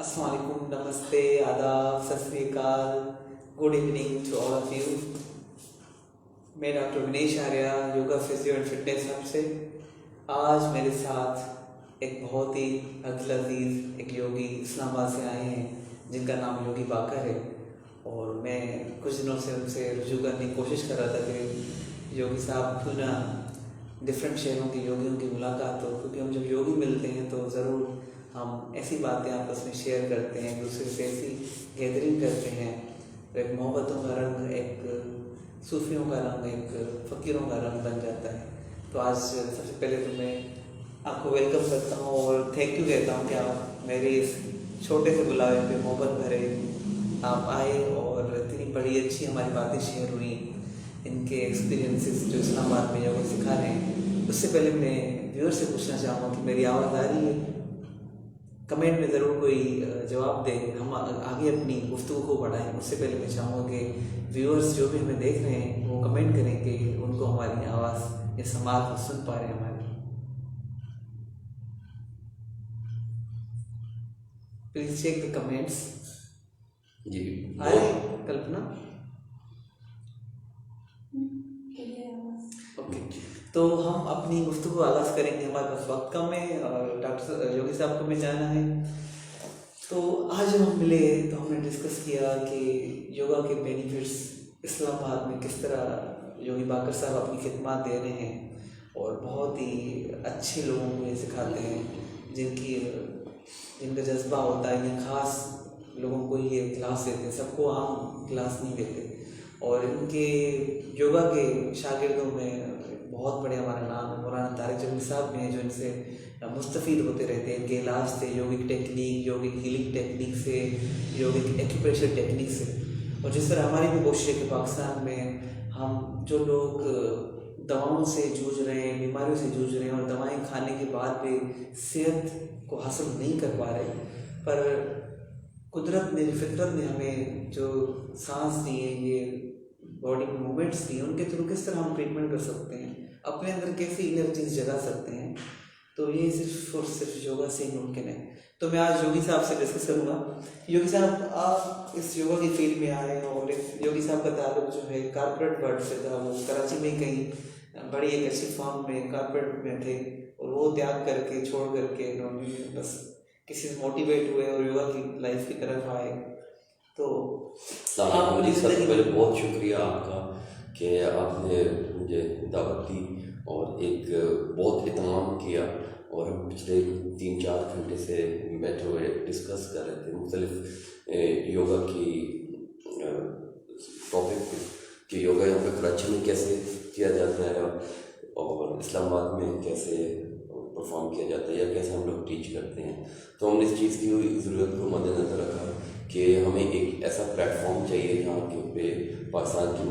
अस्सलाम वालेकुम, नमस्ते, आदाब, सत श्री अकाल, good evening to all of you. मैं doctor Vinesh Arya, yoga physio and fitness hub से। आज मेरे साथ एक बहुत ही अब्दुल अजीज़ एक योगी इस्लामाबाद से आए हैं जिनका नाम योगी बाकर है। और मैं कुछ दिनों से उनसे रुजू करने की कोशिश कर रहा था कि योगी साहब क्यों ना डिफरेंट शहरों के योगियों की मुलाकात हो, क्योंकि हम जब योगी मिलते हैं तो ज़रूर हम ऐसी बातें आपस में शेयर करते हैं, एक दूसरे से ऐसी गैदरिंग करते हैं। तो एक मोहब्बतों का रंग, एक सूफियों का रंग, एक फ़कीरों का रंग बन जाता है। तो आज सबसे पहले तो मैं आपको वेलकम करता हूँ और थैंक यू कहता हूँ कि आप मेरे इस छोटे से बुलावे पे मोहब्बत भरे आप आए और इतनी बड़ी अच्छी हमारी बातें शेयर हुई, इनके एक्सपीरियंसेस जो इस्लामाबाद में योगा सिखा रहे हैं। उससे पहले मैं व्यूअर से पूछना चाहूँगा कि मेरी आवाज़ आ रही है? कमेंट में ज़रूर कोई जवाब दें, हम आगे अपनी गुफ्तगू को बढ़ाएं। उससे पहले मैं चाहूँगा कि व्यूअर्स जो भी हमें देख रहे हैं वो कमेंट करें कि उनको हमारी आवाज़ या समाज को सुन पा रहे हैं हमारी। Please check the comments. जी आ रही कल्पना? ओके, तो हम अपनी गुफ्तगू आगाज़ करेंगे। हमारे पास वक्त कम है और डॉक्टर योगी साहब को भी जाना है। तो आज जब हम मिले तो हमने डिस्कस किया कि योगा के बेनिफिट्स इस्लामाबाद में किस तरह योगी बाकर साहब अपनी खिदमत दे रहे हैं और बहुत ही अच्छे लोगों को ये सिखाते हैं जिनका जज्बा होता है। इन्हें ख़ास लोगों को ये क्लास देते हैं, सबको आम क्लास नहीं देते। और इनके योगा के शागिर्दों में बहुत बड़े हमारा नाम है मौलाना तारिक जमील साहब भी हैं, जो इनसे मुस्तफ़ीद होते रहते हैं। इनके इलाज से, योगिक टेक्निक, योगिक हीलिंग टेक्निक से, योगिक एक्यूप्रेशर टेक्निक से। और जिस तरह हमारी भी कोशिश है कि पाकिस्तान में हम जो लोग दवाओं से जूझ रहे हैं, बीमारियों से जूझ रहे हैं और दवाएं खाने के बाद भी सेहत को हासिल नहीं कर पा रहे, पर कुदरत ने, फितरत ने हमें जो सांस दी है, ये बॉडी में मूवमेंट्स दी, उनके थ्रू किस तरह हम ट्रीटमेंट कर सकते हैं, अपने अंदर कैसी एनर्जीज जगा सकते हैं, तो ये सिर्फ और सिर्फ योगा से ही मुमकिन है। तो मैं आज योगी साहब से डिस्कस करूँगा। योगी साहब, आप इस योगा की फील्ड में आए और योगी साहब का ताल्लुक जो है कारपोरेट वर्ल्ड से था। वो कराची में कहीं बड़ी एक अच्छी फॉर्म में कारपोरेट में थे और वो त्याग करके, छोड़ करके उन्होंने बस किसी से मोटिवेट हुए और योगा की लाइफ की तरफ आए। तो जी, सबसे पहले बहुत शुक्रिया आपका कि आपने मुझे दावत दी और एक बहुत एहतमाम किया। और हम पिछले 3-4 घंटे से बैठे हुए डिस्कस कर रहे थे मुख्तलिफ योगा की टॉपिक पे कि योगा यहाँ पे कराची में कैसे किया जाता है और इस्लामाबाद में कैसे परफॉर्म किया जाता है या कैसे हम लोग टीच करते हैं। तो हमने इस चीज़ की ज़रूरत को मद्देनज़र रखा कि हमें एक ऐसा प्लेटफॉर्म चाहिए जहाँ पे पाकिस्तान के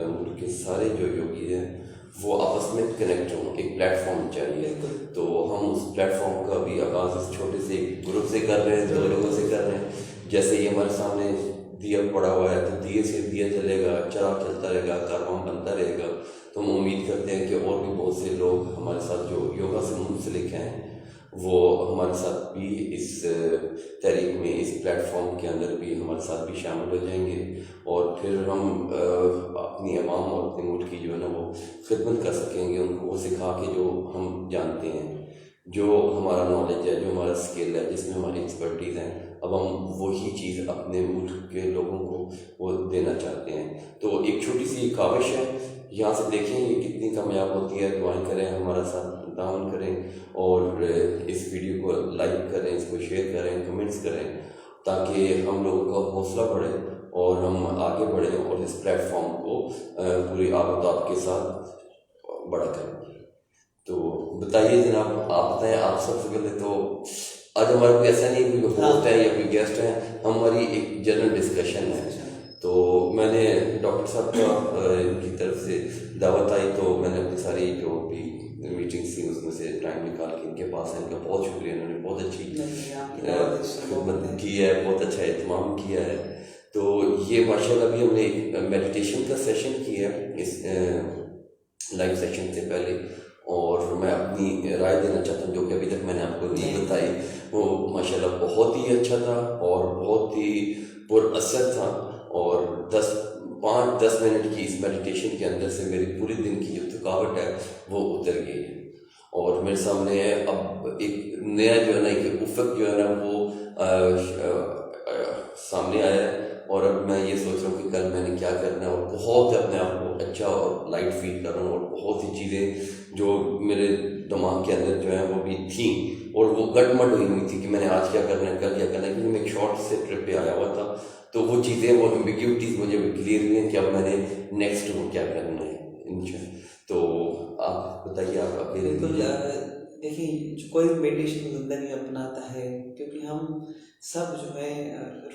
मुल्क के सारे जो योगी हैं वो आपस में कनेक्ट हों, एक प्लेटफॉर्म चाहिए। तो हम उस प्लेटफॉर्म का भी आगाज़ इस छोटे से ग्रुप से कर रहे हैं, 2 लोगों से कर रहे हैं। जैसे ये हमारे सामने दिया पड़ा हुआ है तो दिए से दिया जलेगा, चराग चलता रहेगा, कारवां बनता रहेगा। तो हम उम्मीद करते हैं कि और भी बहुत से लोग हमारे साथ जो योगा से मुंसलिक हैं वो हमारे साथ भी इस तहरीक में, इस प्लेटफॉर्म के अंदर भी हमारे साथ भी शामिल हो जाएंगे और फिर हम अपनी अवाम और अपने मुल्क की जो है ना वो खिदमत कर सकेंगे, उनको वो सिखा के जो हम जानते हैं, जो हमारा नॉलेज है, जो हमारा स्किल है, जिसमें हमारी एक्सपर्टीज़ हैं, अब हम वही चीज़ अपने मुल्क के लोगों को वो देना चाहते हैं। तो एक छोटी सी काविश है, यहाँ से देखें ये कितनी कामयाब होती है। दुआएं करें, हमारा साथ ताउन करें और इस वीडियो को लाइक करें, इसको शेयर करें, कमेंट्स करें, ताकि हम लोगों का हौसला बढ़े और हम आगे बढ़ें और इस प्लेटफॉर्म को पूरी आबदाब के साथ बड़ा करें। तो बताइए जनाब, आप बताएं। आप सबसे पहले तो आज हमारा कोई ऐसा नहीं कोई होस्ट है या कोई गेस्ट है, हमारी एक जनरल डिस्कशन है। तो मैंने डॉक्टर साहब का इनकी तरफ से दावत आई तो मैंने अपनी सारी जो भी मीटिंग्स थी उसमें से टाइम निकाल के इनके पास है। इनका बहुत शुक्रिया, इन्होंने बहुत अच्छी खिदमत की है, बहुत अच्छा एहतमाम किया है। तो ये माशाल्लाह अभी हमने एक मेडिटेशन का सेशन किया इस लाइव सेशन से पहले और मैं अपनी राय देना चाहता हूँ जो कि अभी तक मैंने आपको नहीं बताई। वो माशाल्लाह बहुत ही अच्छा था और बहुत ही पुरअसर था। और 5-10 मिनट की इस मेडिटेशन के अंदर से मेरी पूरे दिन की जो थकावट है वो उतर गई है। और मेरे सामने अब एक नया जो है ना, एक उफक जो है ना वो सामने आया है। और अब मैं ये सोच रहा हूँ कि कल मैंने क्या करना है, और बहुत अपने आप को अच्छा और लाइट फील कर रहा हूँ। और बहुत सी चीज़ें जो मेरे दिमाग के अंदर जो है वो भी थी और वो गटमट हुई थी कि मैंने आज क्या करना है, कल क्या करना है, क्योंकि मैं एक शॉर्ट से ट्रिप पे आया हुआ था। तो वो चीज़ें, वो एम्बिग्यूटीज मुझे क्लियर हुई हैं कि अब मैंने नेक्स्ट वो क्या करना है इंशाल्लाह। तो आप बताइए, आप अकेले बिल्कुल। देखिए, कोई भी मेडिटेशन की ज़िंदगी अपनाता है, क्योंकि हम सब जो है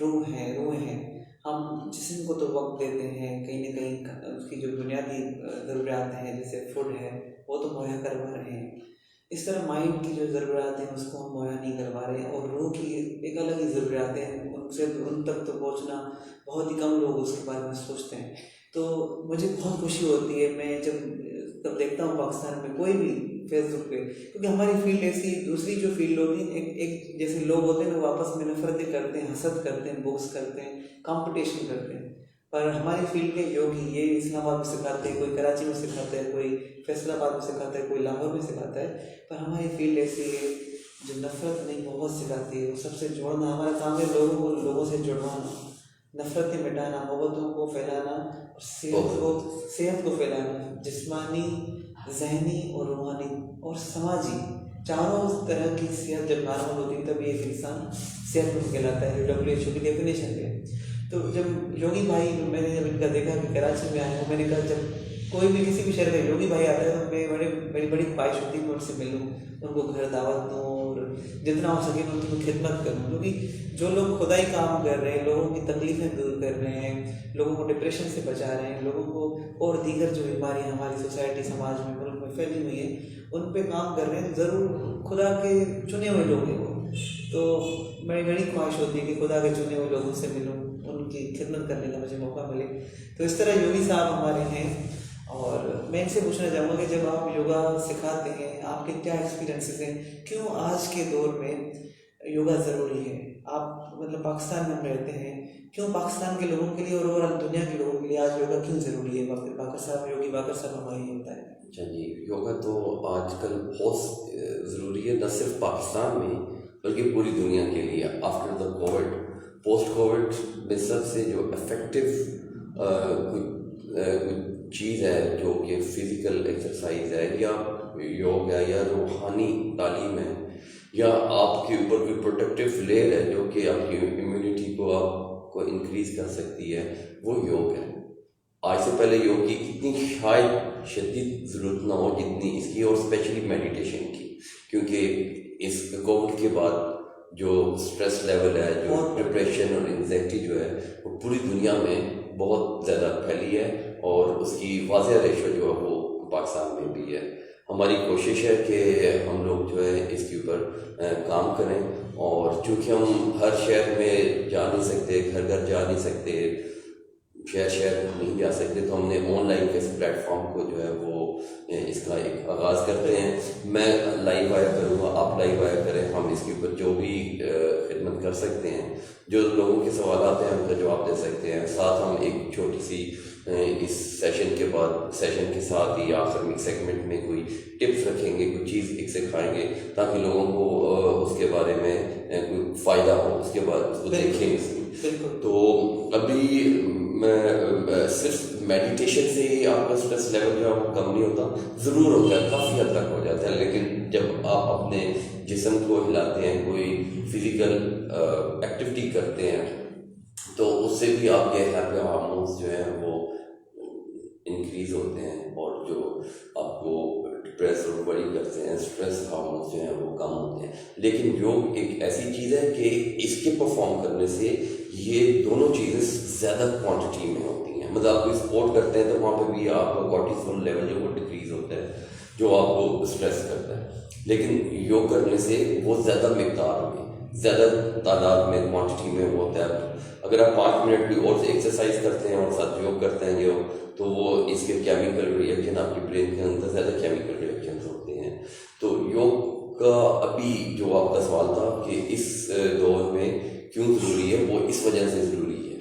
रूह हैं। हम जिस्म को तो वक्त देते हैं, कहीं ना कहीं उसकी जो बुनियादी ज़रूरियात हैं जैसे फूड है वो तो मुहैया करवा रहे हैं। इस तरह माइंड की जो ज़रूरियात हैं उसको हम मुहैया नहीं करवा रहे हैं, और रूह की एक अलग ही ज़रूरियात हैं, उनसे उन तक तो पहुँचना बहुत ही कम लोग उसके बारे में सोचते हैं। तो मुझे बहुत खुशी होती है मैं जब देखता हूँ पाकिस्तान में कोई भी फेसबुक पे, क्योंकि हमारी फील्ड ऐसी, दूसरी जो फील्ड होती है एक जैसे लोग होते हैं ना, वो आपस में नफरतें करते हैं, हसद करते हैं, बोक्स करते हैं, कंपटीशन करते हैं। पर हमारी फील्ड के योगी ये इस्लामाबाद में सिखाते हैं, कोई कराची में सिखाता है, कोई फैसलाबाद में सिखाता है, कोई लाहौर में सिखाता है। पर हमारी फील्ड ऐसी है जो नफरत नहीं, मोहब्बत सिखाती है, वो सबसे जोड़ना। हमारा काम है लोगों से जुड़वाना, नफरतें मिटाना, मोहब्बतों को फैलाना, सेहत को फैलाना, जिस्मानी, जहनी और रूहानी और समाजी, चारों तरह की सेहत जब नॉर्मल होती है तभी एक इंसान सेहतमंद कहलाता है, जो WHO की डेफिनेशन है। तो जब योगी भाई, मैंने जब इनका देखा कि कराची में आए हैं, मैंने कहा जब कोई भी किसी भी शहर में योगी भाई आता है तो मेरी बड़ी ख्वाहिश होती है मैं उनसे मिलूँ, उनको घर दावत दूँ और जितना हो सके मैं उनकी खिदमत करूँ। क्योंकि जो लोग खुदाई काम कर रहे हैं, लोगों की तकलीफ़ें दूर कर रहे हैं, लोगों को डिप्रेशन से बचा रहे हैं, लोगों को और दीगर जो बीमारी हमारी सोसाइटी, समाज में, मुल्क में फैली हुई है, उन पे काम कर रहे हैं, ज़रूर खुदा के चुने हुए लोग हैं वो। तो मेरी बड़ी ख्वाहिश होती है कि खुदा के चुने हुए लोगों से मिलूँ, उनकी खिदमत करने का मुझे मौका मिले। तो इस तरह योगी साहब हमारे हैं। और मैं इनसे पूछना चाहूँगा कि जब आप योगा सिखाते हैं, आपके क्या एक्सपीरियंसेस हैं, क्यों आज के दौर में योगा ज़रूरी है? आप मतलब पाकिस्तान में हम रहते हैं, क्यों पाकिस्तान के लोगों के लिए और ओवरऑल दुनिया के लोगों के लिए आज योगा क्यों ज़रूरी है? बाकर साहब, योगी बाकर साहब हमारे ये बताएं। अच्छा जी, योगा तो आजकल बहुत ज़रूरी है, न सिर्फ पाकिस्तान में बल्कि पूरी दुनिया के लिए। After the Covid, post Covid में सबसे जो इफ़ेक्टिव कुछ चीज़ है जो कि फ़िज़िकल एक्सरसाइज है, या योग है, या रूहानी तालीम है, या आपके ऊपर कोई प्रोटेक्टिव लेयर है जो कि आपकी इम्यूनिटी को आपको इंक्रीज़ कर सकती है, वो योग है। आज से पहले योग की इतनी शायद शदीद ज़रूरत ना हो जितनी इसकी, और स्पेशली मेडिटेशन की, क्योंकि इस कोविड के बाद जो स्ट्रेस लेवल है, जो डिप्रेशन और एंजाइटी जो है, वो पूरी दुनिया में बहुत ज़्यादा फैली है, और उसकी वाज़ह रेशो जो है वो पाकिस्तान में भी है। हमारी कोशिश है कि हम लोग जो है इसके ऊपर काम करें, और चूँकि हम हर शहर में जा नहीं सकते, घर घर जा नहीं सकते, शहर नहीं जा सकते, तो हमने ऑनलाइन के इस प्लेटफॉर्म को जो है वो इसका एक आगाज़ करते हैं। मैं लाइव आया करूँगा, आप लाइव आया करें, हम इसके ऊपर जो भी खिदमत कर सकते हैं, जो लोगों के सवाल आते हैं उनका जवाब दे सकते हैं। साथ हम एक छोटी सी इस सेशन के साथ ही आखिर में सेगमेंट में कोई टिप्स रखेंगे, कोई चीज़ एक सिखाएंगे, ताकि लोगों को उसके बारे में कोई फ़ायदा हो, उसके बाद उसको देखें। तो अभी मैं सिर्फ मेडिटेशन से ही आपका स्ट्रेस लेवल जो है वो कम नहीं होता, ज़रूर होता है, काफ़ी हद तक हो जाता है, लेकिन जब आप अपने जिस्म को हिलाते हैं, कोई फिज़िकल एक्टिविटी करते हैं, तो उससे भी आपके हैप्पी हार्मोन्स जो हैं वो इंक्रीज़ होते हैं, और जो आपको डिप्रेस और वरी करते हैं, स्ट्रेस हार्मोन्स जो हैं वो कम होते हैं। लेकिन योग एक ऐसी चीज़ है कि इसके परफॉर्म करने से ये दोनों चीज़ें ज़्यादा क्वांटिटी में होती हैं। मतलब आप कोई स्पोर्ट करते हैं तो वहाँ पे भी आपका कॉर्टिसोल लेवल जो वो डिक्रीज़ होता है, जो आपको स्ट्रेस करता है। लेकिन योग करने से वो ज़्यादा मिकदार में, ज़्यादा तादाद में, क्वांटिटी में होता है। अगर आप 5 मिनट की और एक्सरसाइज करते हैं और साथ योग करते हैं तो वो इसके केमिकल रिएक्शन आपकी ब्रेन के अंदर ज़्यादा केमिकल रिएक्शन होते हैं। तो योग का अभी जो आपका सवाल था कि इस दौर में क्यों ज़रूरी है, वो इस वजह से ज़रूरी है।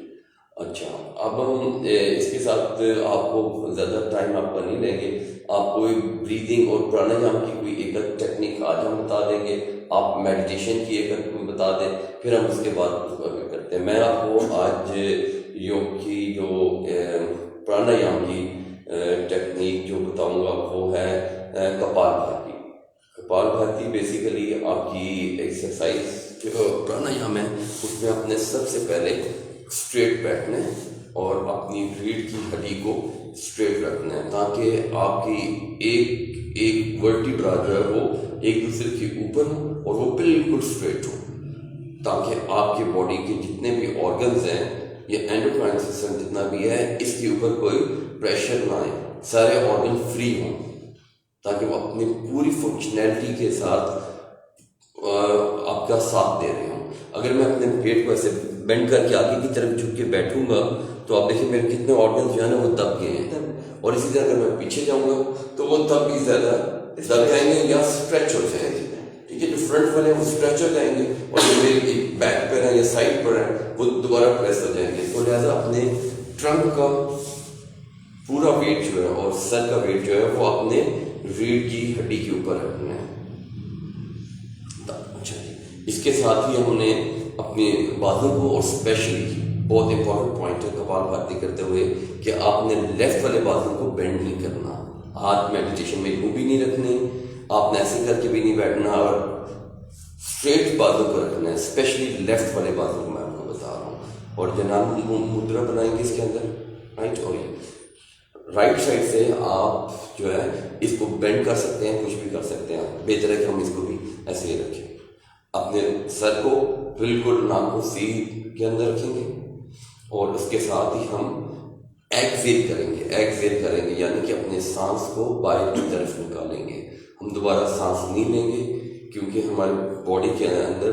अच्छा, अब हम इसके साथ आपको ज़्यादा टाइम आपका नहीं लेंगे, आपको ब्रीदिंग और प्राणायाम की कोई एक टेक्निक आज हम बता देंगे, आप मेडिटेशन की एक बता दें, फिर हम उसके बाद आगे करते हैं। मैं आपको आज योग की जो प्राणायाम की टेक्निक जो बताऊंगा वो है कपालभाति। कपालभाति बेसिकली आपकी एक्सरसाइज जो प्राणायाम है उसमें आपने सबसे पहले स्ट्रेट बैठना है और अपनी रीढ़ की हड्डी को स्ट्रेट रखना है, ताकि आपकी एक वर्टिब्रा जो है वो एक दूसरे के ऊपर हो और वो बिल्कुल स्ट्रेट हो, ताकि आपके बॉडी के जितने भी ऑर्गन्स हैं या एंडोक्राइन सिस्टम जितना भी है इसके ऊपर कोई प्रेशर ना आए, सारे ऑर्गन फ्री हों, ताकि वो अपनी पूरी फंक्शनैलिटी के साथ आपका साथ दे रहे हों। अगर मैं अपने पेट को ऐसे बेंड करके आगे की तरफ झुक के बैठूंगा तो आप देखिए मेरे कितने ऑर्गन जो है ना वो दब गए हैं, और इसी तरह अगर मैं पीछे जाऊंगा तो वो तब भी ज्यादा दब जाएंगे या स्ट्रेच हो जाएंगे। ठीक है, जो फ्रंट वाले हैं वो स्ट्रेच हो जाएंगे और जो मेरे बैक पर है या साइड पर है वो दोबारा प्रेस हो जाएंगे। तो लिहाजा अपने ट्रंक का पूरा वेट जो है और सर का वेट जो है वो अपने रीढ़ की हड्डी के ऊपर रखना है। अच्छा जी, इसके साथ ही हमने अपने बाजू को, और स्पेशली बहुत इंपॉर्टेंट पॉइंट है कपालभाति करते हुए कि आपने लेफ्ट वाले बाजू को बेंड नहीं करना, हाथ मेडिटेशन में यूं भी नहीं रखने, आपने ऐसे करके भी नहीं बैठना और स्ट्रेट बाजू को रखना है, स्पेशली लेफ्ट वाले बाजू को मैं आपको बता रहा हूँ। और जनाब मुद्रा बनाएंगे इसके अंदर, राइट, और राइट साइड से आप जो है इसको बेंड कर सकते हैं, कुछ भी कर सकते हैं, बेहतर है कि हम इसको भी ऐसे ही रखें। अपने सर को बिल्कुल नाक को सी के अंदर रखेंगे और उसके साथ ही हम एक्सेल करेंगे यानी कि अपने सांस को बाहर की तरफ निकालेंगे। हम दोबारा सांस नहीं लेंगे क्योंकि हमारे बॉडी के अंदर,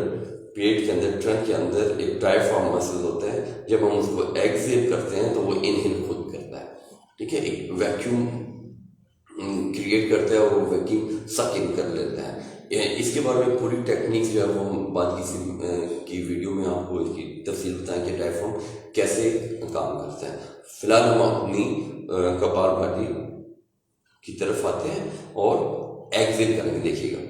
पेट के अंदर, ट्रंक के अंदर एक डायफ्राम मसल होता है, जब हम उसको एक्सेल करते हैं तो वो इनहेल खुद करता है। ठीक है, एक वैक्यूम क्रिएट करता है और वो वैक्यूम सक इन कर लेता है। इसके बारे में पूरी टेक्निक्स जो है वो हम बाद की वीडियो में आपको इसकी तफसील बताएंगे, डायफ्राम कैसे काम करता है। फिलहाल हम अपनी कपालभाति की तरफ आते हैं और एक्सेल करेंगे। देखिएगा,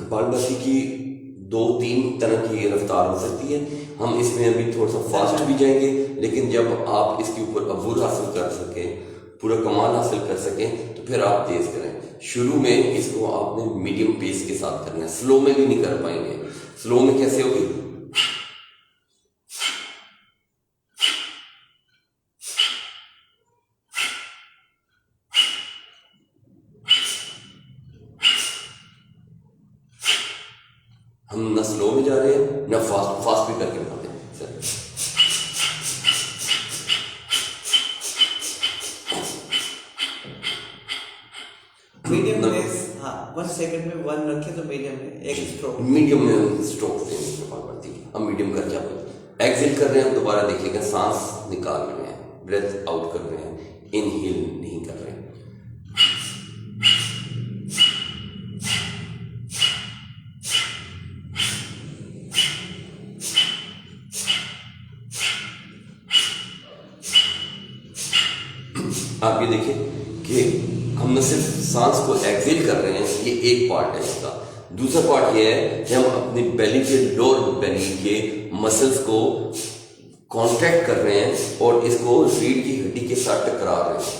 कपालभाति की 2-3 तरह की रफ्तार हो सकती है। हम इसमें अभी थोड़ा सा फास्ट भी जाएंगे, लेकिन जब आप इसके ऊपर अबूर हासिल कर सकें, पूरा कमाल हासिल कर सकें, तो फिर आप तेज करें। शुरू में इसको आपने मीडियम पेस के साथ करना है, स्लो में भी नहीं कर पाएंगे। स्लो में कैसे होगी, हम ना स्लो में जा रहे हैं ना फास्ट भी करके बता रहे हैं। मीडियम में, हाँ 1 सेकंड में 1 रखें तो मीडियम में एक स्ट्रोक, मीडियम में स्ट्रोक देंगे कपालभाति। हम मीडियम करके आप एक्सेल कर रहे हैं, दोबारा देखिएगा, सांस निकाल रहे हैं, ब्रेथ आउट कर रहे हैं, इनहेल नहीं कर रहे हैं। आप ये देखिए कि हम न सिर्फ सांस को एक्सेल कर रहे हैं, ये एक पार्ट है इसका। दूसरा पार्ट ये है कि हम अपनी बेली के, लोअर बेली के मसल्स को कॉन्ट्रैक्ट कर रहे हैं और इसको रीढ़ की हड्डी के साथ टकरा रहे हैं।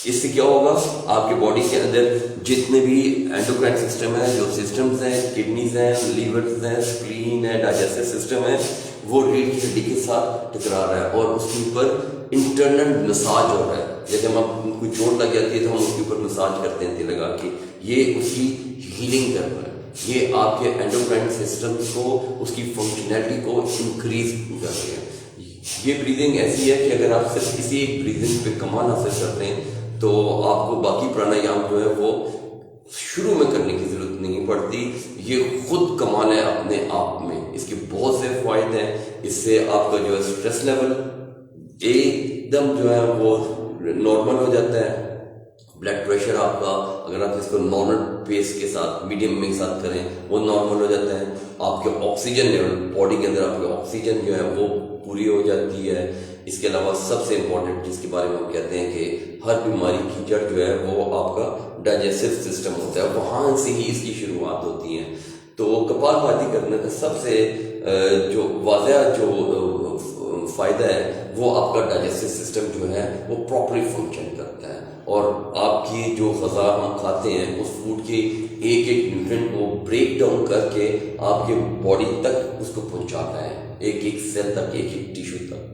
इससे क्या होगा, आपके बॉडी के अंदर जितने भी एंडोक्राइन सिस्टम है, जो सिस्टम्स हैं, किडनीज हैं, लीवर्स हैं, स्प्लीन है, डाइजेस्टिव सिस्टम है, वो रीढ़ की हड्डी के साथ टकरा रहा है और उसके ऊपर इंटरनल मसाज हो रहा है। जैसे हम कोई चोट लग जाती है तो हम उसके ऊपर मसाज करते हैं तेल लगा के, ये उसकी हीलिंग कर रहा है। ये आपके एंडोक्राइन सिस्टम को, उसकी फंक्शनैलिटी को इंक्रीज कर रहे हैं। ये ब्रीदिंग ऐसी है कि अगर आप सिर्फ किसी एक ब्रीदिंग पे कमाल हासिल करते हैं तो आपको बाकी प्राणायाम जो है वो शुरू में करने की जरूरत नहीं पड़ती। ये खुद कमाल है अपने आप में। इसके बहुत से फायदे हैं। इससे आपका जो है स्ट्रेस लेवल एकदम जो है वो नॉर्मल हो जाता है। ब्लड प्रेशर आपका, अगर आप इसको नॉर्मल पेस के साथ, मीडियम में के साथ करें, वो नॉर्मल हो जाता है। आपके ऑक्सीजन लेवल, बॉडी के अंदर आपकी ऑक्सीजन जो है वो पूरी हो जाती है। इसके अलावा सबसे इम्पोर्टेंट जिसके बारे में हम कहते हैं कि हर बीमारी की जड़ जो है वो आपका डाइजेस्टिव सिस्टम होता है, वहाँ से ही इसकी शुरुआत होती है। तो कपालभाति करने का सबसे जो वाज़ह जो फ़ायदा है वो आपका डाइजेस्टिव सिस्टम जो है वो प्रॉपरली फंक्शन करता है, और आपकी जो ग़ज़ा हम खाते हैं उस फूड के एक एक न्यूट्रिएंट को ब्रेक डाउन करके आपके बॉडी तक उसको पहुंचाता है, एक एक सेल तक, एक एक टिश्यू तक।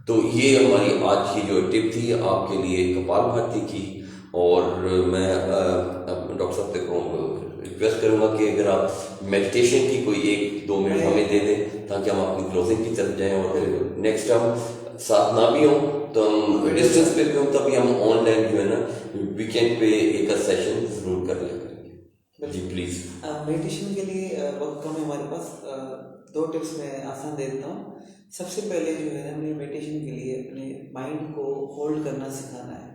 तो ये हमारी आज की जो टिप थी आपके लिए कपालभाति की। और मैं डॉक्टर साहब को रिक्वेस्ट करूंगा कि अगर आप मेडिटेशन की कोई 1-2 मिनट हमें दे दें ताकि हम अपनी क्लोजिंग की तरफ जाएं, और फिर नेक्स्ट टाइम साथ ना भी हों तो हम डिस्टेंस पे भी हों तभी हम ऑनलाइन जो है ना वीकेंड पे एक सेशन जरूर कर लिया करेंगे। जी प्लीज़। मेडिटेशन के लिए वक्त कम है हमारे पास, 2 टिप्स मैं आसान दे देता हूँ। सबसे पहले जो है हमें मेडिटेशन के लिए अपने माइंड को होल्ड करना सिखाना है,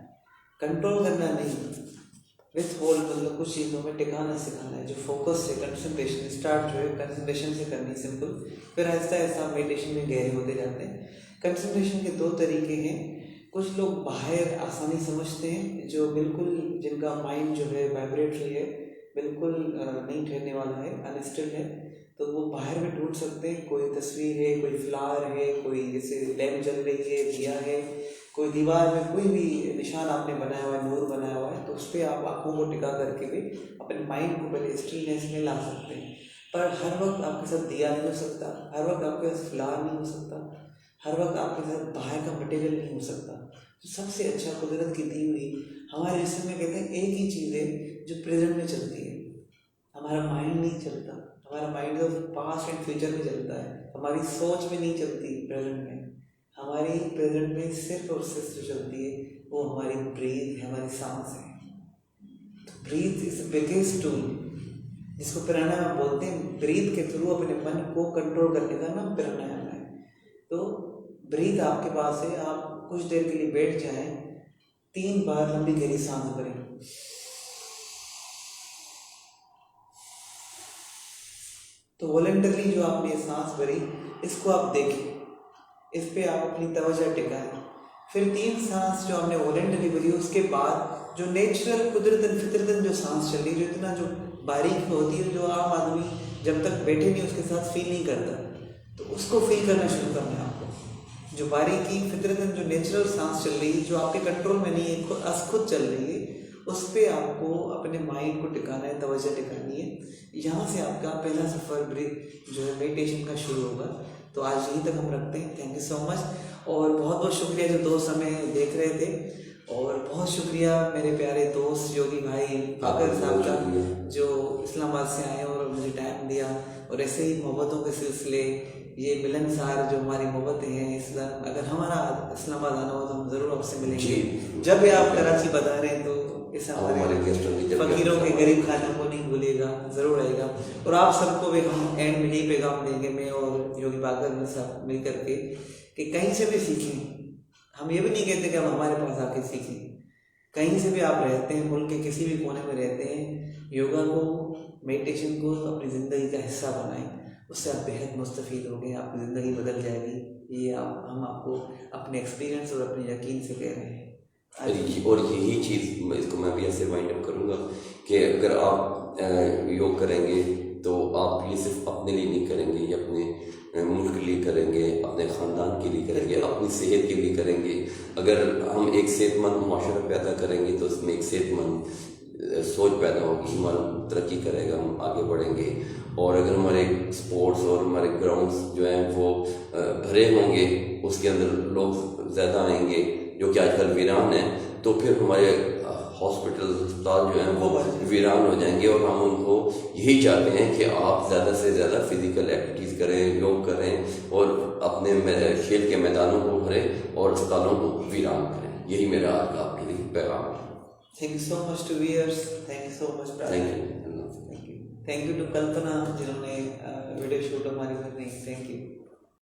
कंट्रोल करना नहीं। विथ होल्ड मतलब कुछ चीज़ों में टिकाना सिखाना है। जो फोकस है, कंसंट्रेशन स्टार्ट जो है कंसंट्रेशन से करनी सिंपल, फिर आहिस्ता आहिस्ता मेडिटेशन में गहरे होते जाते हैं। कंसंट्रेशन के 2 तरीके हैं। कुछ लोग बाहर आसानी समझते हैं, जो बिल्कुल जिनका माइंड जो है वाइब्रेटरी है, बिल्कुल नहीं ठहरने वाला है, अनस्टिल है, तो वो बाहर में ढूंढ सकते हैं। कोई तस्वीर है, कोई फ्लावर है, कोई जैसे लैम्प जल रही है, दिया है, कोई दीवार में कोई भी निशान आपने बनाया हुआ है, नूर बनाया हुआ है, तो उस पर आप आँखों को टिका करके भी अपने माइंड को पहले स्टिलनेस में ला सकते हैं। पर हर वक्त आपके साथ दिया नहीं हो सकता, हर वक्त आपके साथ फ्लावर नहीं हो सकता, हर वक्त आपके साथ बाहर का मटेरियल नहीं हो सकता। तो सबसे अच्छा कुदरत की दी हुई हमारे जिस्म में कहते हैं एक ही चीज़ है जो प्रेजेंट में चलती है। हमारा माइंड नहीं चलता, हमारा माइंड तो पास्ट एंड फ्यूचर में चलता है, हमारी सोच में नहीं चलती प्रेजेंट में। हमारी प्रेजेंट में सिर्फ और सिर्फ जो चलती है वो हमारी ब्रीथ है, हमारी सांस है। तो breath is the biggest tool, जिसको प्राणायाम बोलते हैं। ब्रीथ के थ्रू अपने मन को कंट्रोल करने का नाम प्राणायाम है। तो ब्रीथ आपके पास है, आप कुछ देर के लिए बैठ जाएं, 3 बार लंबी गहरी सांस भरें। तो वॉलंटरली जो आपने सांस भरी, इसको आप देखें, इस पे आप अपनी तवज्जो टिकाएं। फिर 3 सांस जो आपने वॉलंटरी भरी, उसके बाद जो नेचुरल कुदरतन फितरतन जो सांस चल रही है, जो इतना जो बारीक होती है, जो आम आदमी जब तक बैठे नहीं उसके साथ फील नहीं करता, तो उसको फील करना शुरू करना है आपको। जो बारीकी फितरतन जो नेचुरल सांस चल रही है, जो आपके कंट्रोल में नहीं है, खुद चल रही है, उस पर आपको अपने माइंड को टिकाना है, तवज्जो टिकानी है। यहाँ से आपका पहला सफ़र ब्रीथ जो है मेडिटेशन का शुरू होगा। तो आज यहीं तक हम रखते हैं। थैंक यू सो मच, और बहुत बहुत शुक्रिया जो दोस्त हमें देख रहे थे, और बहुत शुक्रिया मेरे प्यारे दोस्त योगी भाई फाकर साहब का, जो इस्लामाबाद से आए और मुझे टाइम दिया। और ऐसे ही मोहब्बतों के सिलसिले, ये मिलनसार जो हमारी मोहब्बतें हैं, इस्लाम, अगर हमारा इस्लामाबाद आना हो तो हम ज़रूर आपसे मिलेंगे। जब भी आप कराची बता रहे हैं तो इस हमारे फकीरों के गरीब खानों को नहीं भूलिएगा, ज़रूर आएगा। और आप सबको भी हम एंड में यही पैगाम देंगे, मैं और योगी बागर साहब मिल करके, कि कहीं से भी सीखें। हम ये भी नहीं कहते कि हम हमारे पास आके सीखें, कहीं से भी आप रहते हैं, मुल्क के किसी भी कोने में रहते हैं, योगा को, मेडिटेशन को अपनी ज़िंदगी का हिस्सा बनाएं। उससे आप बेहद मुस्तफ़ीद होंगे, आपकी ज़िंदगी बदल जाएगी। ये हम आपको अपने एक्सपीरियंस और अपने यकीन से कह रहे हैं। और यही चीज़ इसको मैं भी ऐसे वाइंड अप करूँगा कि अगर आप योग करेंगे तो आप ये सिर्फ अपने लिए नहीं करेंगे, ये अपने मुल्क के लिए करेंगे, अपने ख़ानदान के लिए करेंगे, अपनी सेहत के लिए करेंगे। अगर हम एक सेहतमंद माशरा पैदा करेंगे तो उसमें एक सेहतमंद सोच पैदा होगी, हमारा तरक्की करेगा, हम आगे बढ़ेंगे। और अगर हमारे स्पोर्ट्स और हमारे ग्राउंड्स जो हैं वो भरे होंगे, उसके अंदर लोग ज़्यादा आएंगे जो कि आजकल वीरान हैं, तो फिर हमारे हॉस्पिटल अस्पताल जो हैं वो वीरान हो जाएंगे। और हम उनको यही चाहते हैं कि आप ज़्यादा से ज़्यादा फिज़िकल एक्टिविटीज़ करें, योग करें, और अपने खेल के मैदानों को भरें और अस्पतालों को वीरान करें। यही मेरा आज का आपके लिए पैगाम है। Thank you so much to viewers. Thank you so much, brother. Thank you. Thank you to Kalpana जिन्होंने वीडियो शूट हमारी करनी, थैंक यू।